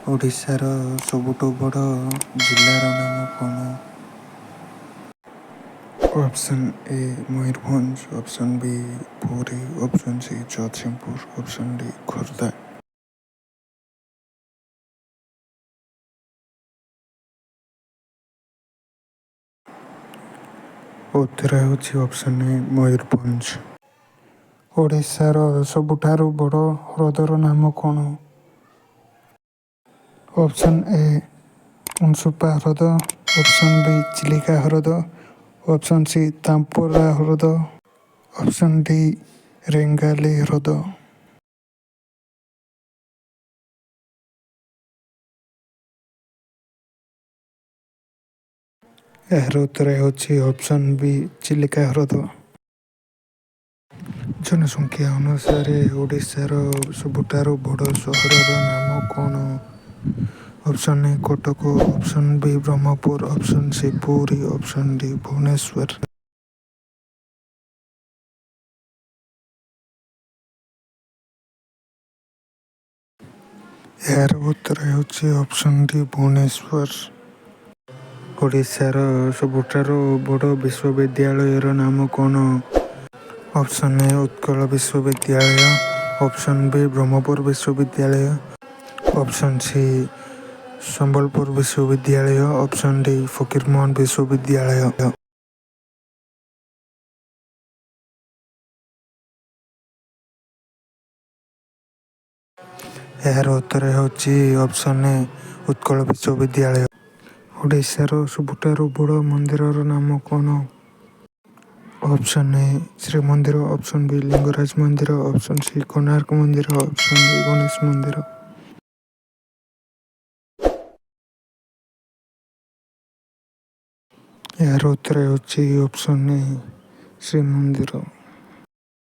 ଓଡ଼ିଶାର ସବୁଠୁ ବଡ଼ ଜିଲ୍ଲାର ନାମ କ'ଣ? ଅପସନ୍ ଏ Mayurbhanj, option B Puri, option C Jagatsinghpur, option D Khordha. ଉତ୍ତର ହେଉଛି ଅପସନ୍ ଏ ମୟୂରଭଞ୍ଜ। ଓଡ଼ିଶାର ସବୁଠାରୁ ବଡ଼ ହ୍ରଦର ନାମ କ'ଣ? ଅପସନ୍ ଏ ଅଂଶୁପା ହ୍ରଦ, ଅପସନ୍ ବି ଚିଲିକା ହ୍ରଦ, ଅପସନ୍ ସି ତାମ୍ପରା ହ୍ରଦ, ଅପସନ୍ ଡି ରେଙ୍ଗାଲି ହ୍ରଦ। ଏହାର ଉତ୍ତର ହେଉଛି ଅପସନ୍ ବି ଚିଲିକା ହ୍ରଦ। ଜନସଂଖ୍ୟା ଅନୁସାରେ ଓଡ଼ିଶାର ସବୁଠାରୁ ବଡ଼ ସହରର ନାମ କ'ଣ? ଅପସନ୍ ଏ Cuttack, option B Brahmapur, option C Puri, option D Bhubaneswar. ଏହାର ଉତ୍ତର ହେଉଛି ଅପସନ୍ ଡି ଭୁବନେଶ୍ୱର। ଓଡ଼ିଶାର ସବୁଠାରୁ ବଡ଼ ବିଶ୍ୱବିଦ୍ୟାଳୟର ନାମ କ'ଣ? ଅପସନ୍ ଏ ଉତ୍କଳ ବିଶ୍ୱବିଦ୍ୟାଳୟ, ଅପସନ୍ ବି ବ୍ରହ୍ମପୁର ବିଶ୍ୱବିଦ୍ୟାଳୟ, ଅପସନ୍ ସି ସମ୍ବଲପୁର ବିଶ୍ୱବିଦ୍ୟାଳୟ, ଅପସନ୍ ଡି ଫକୀରମୋହନ ବିଶ୍ୱବିଦ୍ୟାଳୟ। ଏହାର ଉତ୍ତର ହେଉଛି ଅପସନ୍ ଏ ଉତ୍କଳ ବିଶ୍ୱବିଦ୍ୟାଳୟ। ଓଡ଼ିଶାର ସବୁଠାରୁ ବଡ଼ ମନ୍ଦିରର ନାମ କ'ଣ? Option A Srimandir, option B Lingaraj ମନ୍ଦିର, ଅପସନ୍ ସି କୋଣାର୍କ ମନ୍ଦିର, ଅପସନ୍ ଡି ଗଣେଶ ମନ୍ଦିର। ଏହାର ଉତ୍ତର ହେଉଛି ଅପସନ୍ ଏ ଶ୍ରୀମନ୍ଦିର।